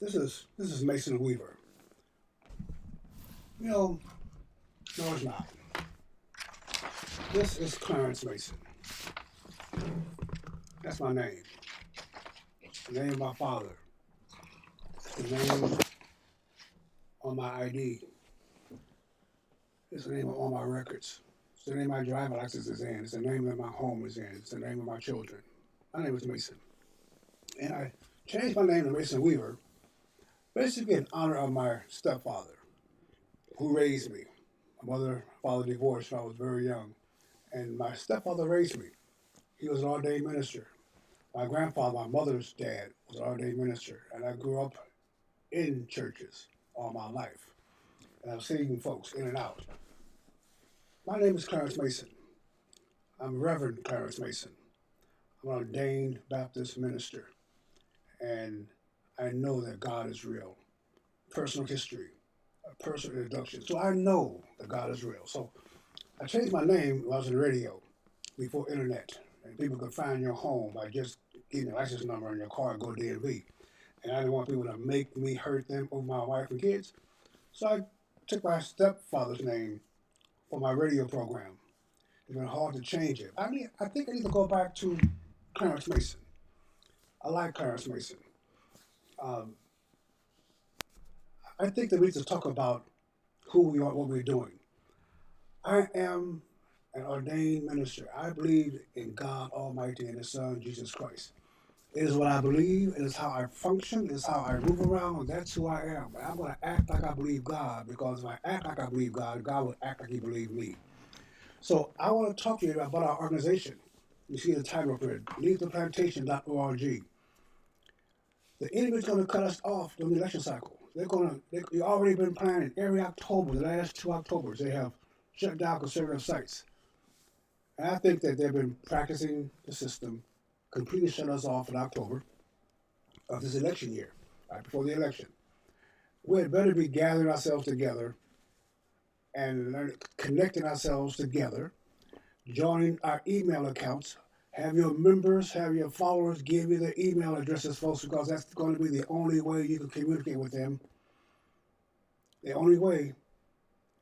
This is Mason Weaver. You know, no, it's not. This is Clarence Mason. That's my name. The name of my father. It's the name on my ID. It's the name on my records. It's the name my driver license is in. It's the name that my home is in. It's the name of my children. My name is Mason. And I changed my name to Mason Weaver, basically in honor of my stepfather, who raised me. My mother and father divorced when I was very young. And my stepfather raised me. He was an ordained minister. My grandfather, my mother's dad, was an ordained minister. And I grew up in churches all my life. And I've seen folks in and out. My name is Clarence Mason. I'm Reverend Clarence Mason. I'm an ordained Baptist minister. And I know that God is real. Personal history, a personal introduction. So I know that God is real. So I changed my name when I was in radio before internet. And people could find your home by just getting your license number in your car and go to DMV. And I didn't want people to make me hurt them over my wife and kids. So I took my stepfather's name for my radio program. It's been hard to change it. I think I need to go back to Clarence Mason. I like Clarence Mason. Um, I think that we need to talk about who we are, what we're doing. I am an ordained minister. I believe in God Almighty and His Son, Jesus Christ. It is what I believe. It is how I function. It is how I move around. That's who I am. I'm going to act like I believe God because if I act like I believe God, God will act like He believes me. So I want to talk to you about our organization. You see the title of it, leavetheplantation.org. The enemy's going to cut us off during the election cycle. They've already been planning every October, the last two Octobers, they have shut down conservative sites. And I think that they've been practicing the system, completely shut us off in October of this election year, right before the election. We had better be gathering ourselves together and connecting ourselves together, joining our email accounts. Have your members, have your followers give you their email addresses, folks, because that's going to be the only way you can communicate with them. The only way.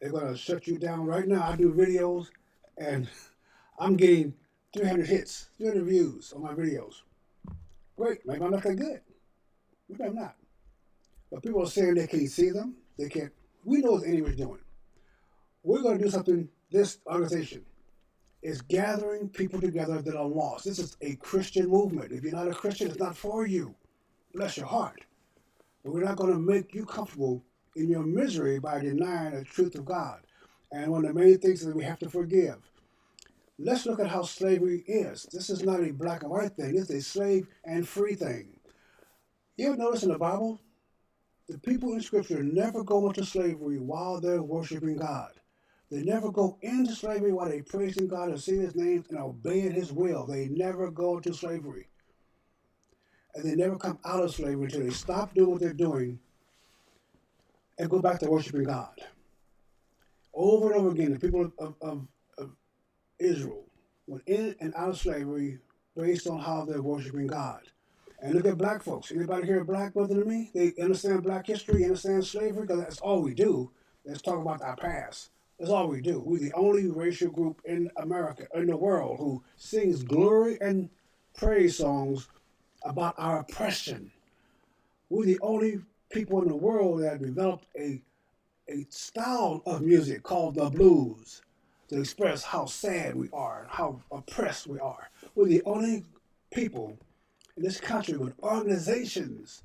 They're going to shut you down right now. I do videos, and I'm getting 300 hits, 300 views on my videos. Great. Maybe I'm not that good. Maybe I'm not. But people are saying they can't see them. They can't. We know what the enemy's doing. We're going to do something. This organization is gathering people together that are lost. This is a Christian movement. If you're not a Christian, it's not for you. Bless your heart. But we're not going to make you comfortable in your misery by denying the truth of God. And one of the main things is that we have to forgive. Let's look at how slavery is. This is not a black and white thing. It's a slave and free thing. You ever notice in the Bible, the people in Scripture never go into slavery while they're worshiping God. They never go into slavery while they're praising God and singing His name and obeying His will. They never go into slavery. And they never come out of slavery until they stop doing what they're doing and go back to worshiping God. Over and over again, the people of Israel went in and out of slavery based on how they're worshiping God. And look at black folks. Anybody here black brother than me? They understand black history, understand slavery, because that's all we do. Let's talk about our past. That's all we do. We're the only racial group in America, in the world, who sings glory and praise songs about our oppression. We're the only people in the world that developed a style of music called the blues to express how sad we are and how oppressed we are. We're the only people in this country with organizations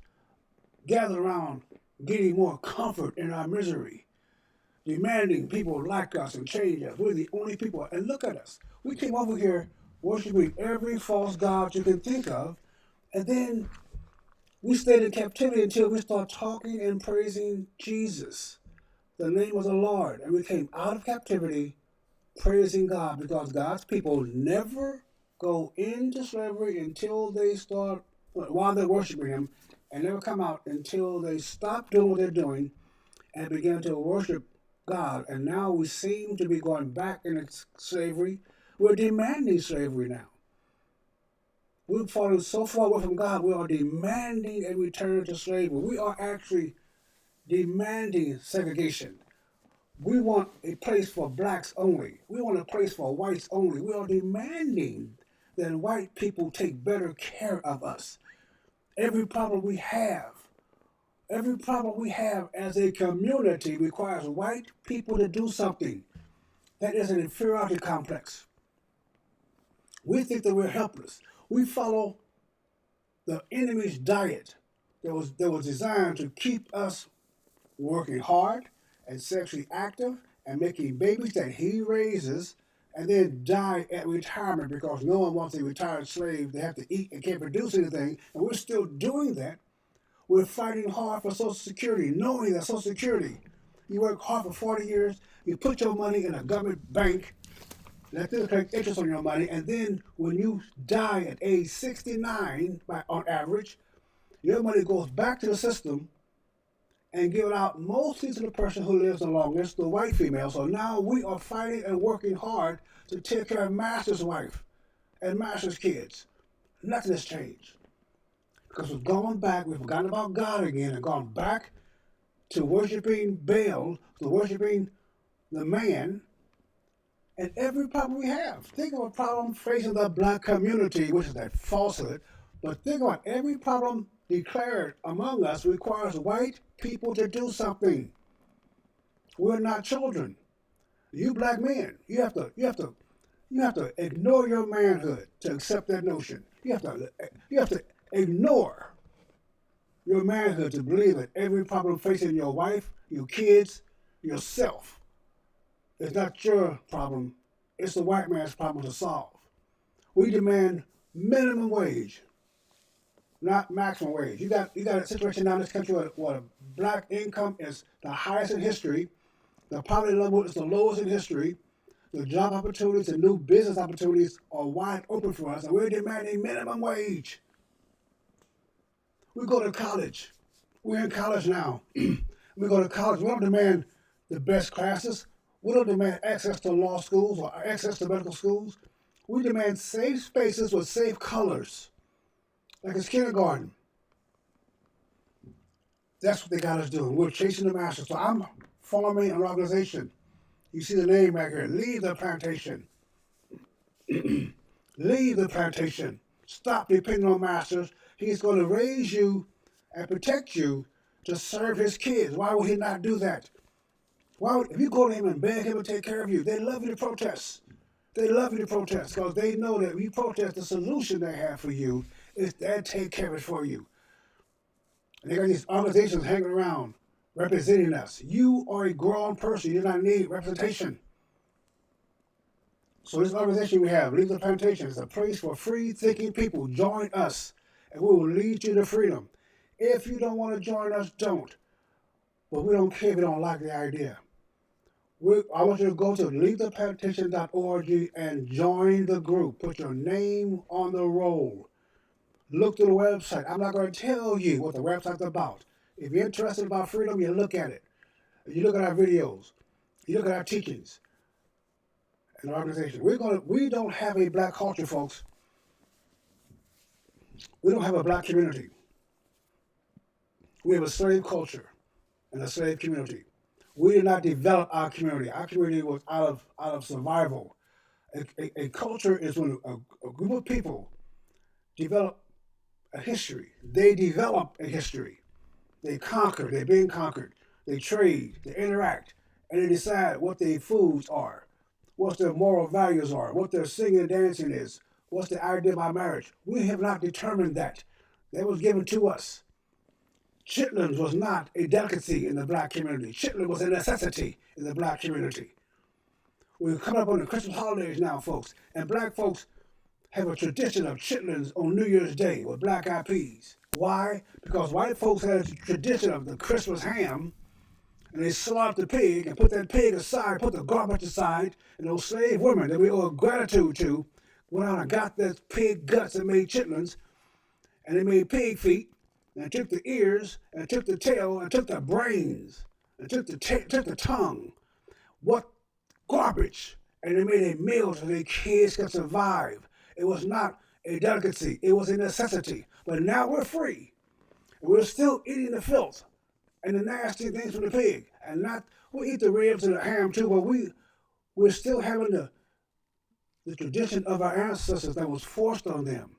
gathered around getting more comfort in our misery, demanding people like us and change us. We're the only people. And look at us. We came over here worshiping every false god you can think of, and then we stayed in captivity until we start talking and praising Jesus, the name of the Lord. And we came out of captivity praising God because God's people never go into slavery until they start, while they're worshiping Him, and never come out until they stop doing what they're doing and begin to worship God. And now we seem to be going back into slavery. We're demanding slavery now. We've fallen so far away from God, we are demanding a return to slavery. We are actually demanding segregation. We want a place for blacks only. We want a place for whites only. We are demanding that white people take better care of us. Every problem we have, every problem we have as a community requires white people to do something. That is an inferiority complex. We think that we're helpless. We follow the enemy's diet that was designed to keep us working hard and sexually active and making babies that he raises and then die at retirement because no one wants a retired slave. They have to eat and can't produce anything. And we're still doing that. We're fighting hard for Social Security, knowing that Social Security, you work hard for 40 years, you put your money in a government bank, let them collect interest on your money, and then when you die at age 69, on average, your money goes back to the system and given out mostly to the person who lives the longest, the white female. So now we are fighting and working hard to take care of Master's wife and Master's kids. Nothing has changed. Because we've gone back, we've forgotten about God again and gone back to worshiping Baal, to worshiping the man, and every problem we have. Think of a problem facing the black community, which is that falsehood, but think about every problem declared among us requires white people to do something. We're not children. You black men, you have to ignore your manhood to accept that notion. You have to ignore your manhood to believe that every problem facing your wife, your kids, yourself is not your problem. It's the white man's problem to solve. We demand minimum wage, not maximum wage. You got a situation now in this country where black income is the highest in history, the poverty level is the lowest in history, the job opportunities and new business opportunities are wide open for us, and we're demanding minimum wage. We go to college. We're in college now. We go to college. We don't demand the best classes. We don't demand access to law schools or access to medical schools. We demand safe spaces with safe colors, like it's kindergarten. That's what they got us doing. We're chasing the master. So I'm forming an organization. You see the name right here. Leave the plantation. Leave the plantation. Stop depending on masters. He's going to raise you and protect you to serve his kids. Why would he not do that? If you go to him and beg him to take care of you, they love you to protest. They love you to protest because they know that if you protest, the solution they have for you is they take care of it for you. And they got these organizations hanging around representing us. You are a grown person. You do not need representation. So this organization we have, Leave the Plantation, is a place for free-thinking people. Join us, and we will lead you to freedom. If you don't want to join us, don't. But we don't care if you don't like the idea. I want you to go to leavetheplantation.org and join the group. Put your name on the roll. Look through the website. I'm not going to tell you what the website's about. If you're interested about freedom, you look at it. You look at our videos. You look at our teachings. An organization. We don't have a black culture, folks. We don't have a black community. We have a slave culture and a slave community. We did not develop our community. Our community was out of survival. A culture is when a group of people develop a history. They develop a history. They conquer. They're being conquered. They trade. They interact, and they decide what their foods are, what their moral values are, what their singing and dancing is, what's the idea about marriage. We have not determined that. That was given to us. Chitlins was not a delicacy in the black community. Chitlin was a necessity in the black community. We're coming up on the Christmas holidays now, folks, and black folks have a tradition of chitlins on New Year's Day with black eyed peas. Why? Because white folks had a tradition of the Christmas ham, and they slaughtered the pig and put that pig aside, put the garbage aside, and those slave women that we owe gratitude to went out and got those pig guts and made chitlins, and they made pig feet, and took the ears, and took the tail, and took the brains, and took the tongue. What garbage! And they made a meal so their kids could survive. It was not a delicacy. It was a necessity. But now we're free. And we're still eating the filth and the nasty things from the pig. And not we eat the ribs and the ham too, but we're still having the tradition of our ancestors that was forced on them.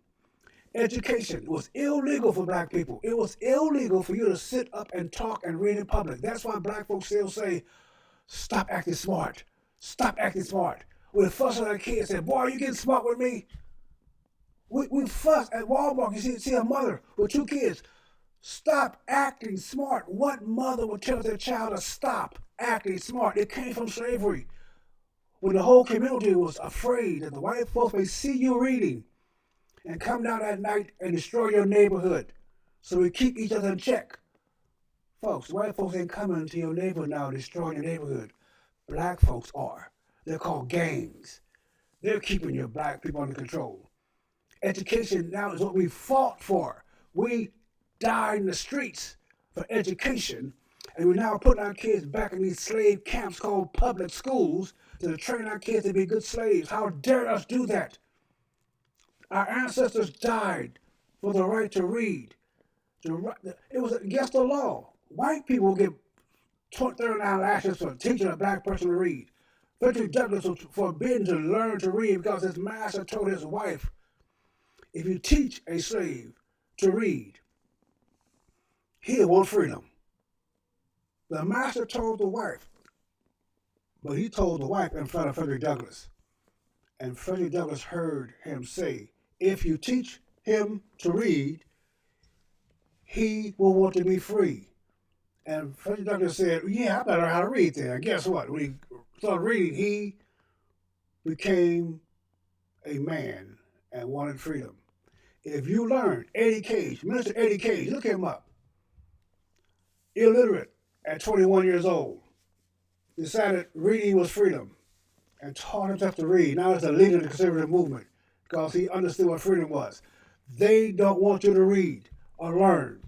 Education was illegal for black people. It was illegal for you to sit up and talk and read in public. That's why black folks still say, stop acting smart. Stop acting smart. We fuss at our kids and say, boy, are you getting smart with me? We fuss at Walmart. You see a mother with two kids. Stop acting smart. What mother would tell their child to stop acting smart? It came from slavery. When the whole community was afraid that the white folks may see you reading and come down at night and destroy your neighborhood. So we keep each other in check. Folks, white folks ain't coming to your neighborhood now destroying your neighborhood. Black folks are. They're called gangs. They're keeping your black people under control. Education now is what we fought for. We died in the streets for education, and we're now putting our kids back in these slave camps called public schools to train our kids to be good slaves. How dare us do that? Our ancestors died for the right to read. It was against the law. White people get 39 lashes for teaching a black person to read. Frederick Douglass was forbidden to learn to read because his master told his wife, if you teach a slave to read, he'll want freedom. The master told the wife, but he told the wife in front of Frederick Douglass. And Frederick Douglass heard him say, if you teach him to read, he will want to be free. And Frederick Douglass said, yeah, I better learn how to read then. And guess what? When he started reading, he became a man and wanted freedom. If you learn Eddie Cage, Minister Eddie Cage, look him up, illiterate at 21 years old, decided reading was freedom and taught himself to read. Now he's a leader of the conservative movement because he understood what freedom was. They don't want you to read or learn.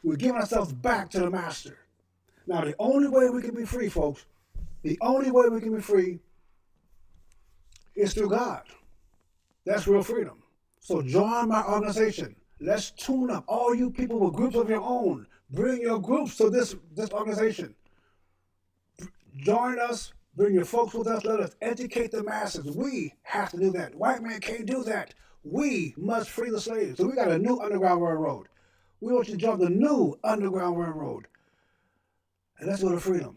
We're giving ourselves back to the master. Now, the only way we can be free, folks, the only way we can be free is through God. That's real freedom. So join my organization. Let's tune up. All you people with groups of your own, bring your groups to this organization. Join us. Bring your folks with us. Let us educate the masses. We have to do that. White man can't do that. We must free the slaves. So we got a new Underground Railroad. We want you to join the new Underground Railroad. And let's go to freedom.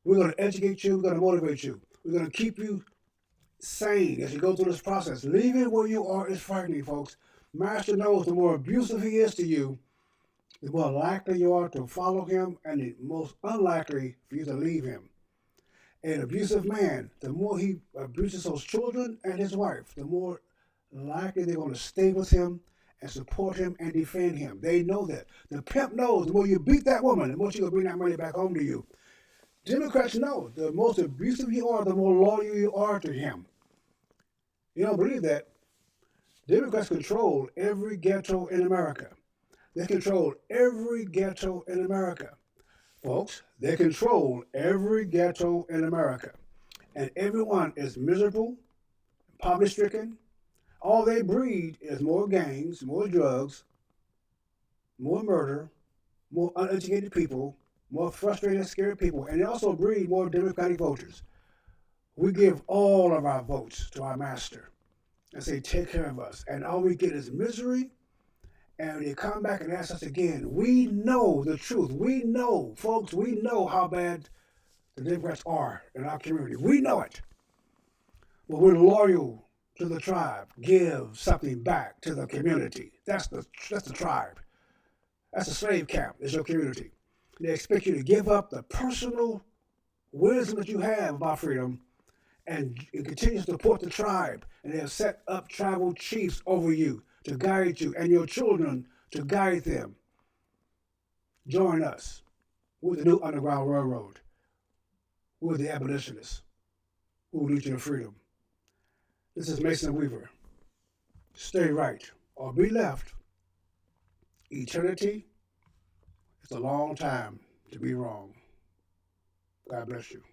We're going to educate you. We're going to motivate you. We're going to keep you sane as you go through this process. Leaving where you are is frightening, folks. Master knows the more abusive he is to you, the more likely you are to follow him, and the most unlikely for you to leave him. An abusive man, the more he abuses those children and his wife, the more likely they're going to stay with him and support him and defend him. They know that. The pimp knows the more you beat that woman, the more she's going to bring that money back home to you. Democrats know the most abusive you are, the more loyal you are to him. You don't believe that? Democrats control every ghetto in America. They control every ghetto in America. Folks, they control every ghetto in America. And everyone is miserable, poverty-stricken. All they breed is more gangs, more drugs, more murder, more uneducated people, more frustrated and scared people, and they also breed more Democratic voters. We give all of our votes to our master and say, take care of us. And all we get is misery, and they come back and ask us again. We know the truth. We know, folks, we know how bad the Democrats are in our community. We know it. But we're loyal to the tribe. Give something back to the community. That's the tribe. That's a slave camp. It's your community. They expect you to give up the personal wisdom that you have about freedom and continue to support the tribe. And they have set up tribal chiefs over you to guide you and your children to guide them. Join us. We're the new Underground Railroad. We're the abolitionists who will lead you to freedom. This is Mason Weaver. Stay right or be left. Eternity is a long time to be wrong. God bless you.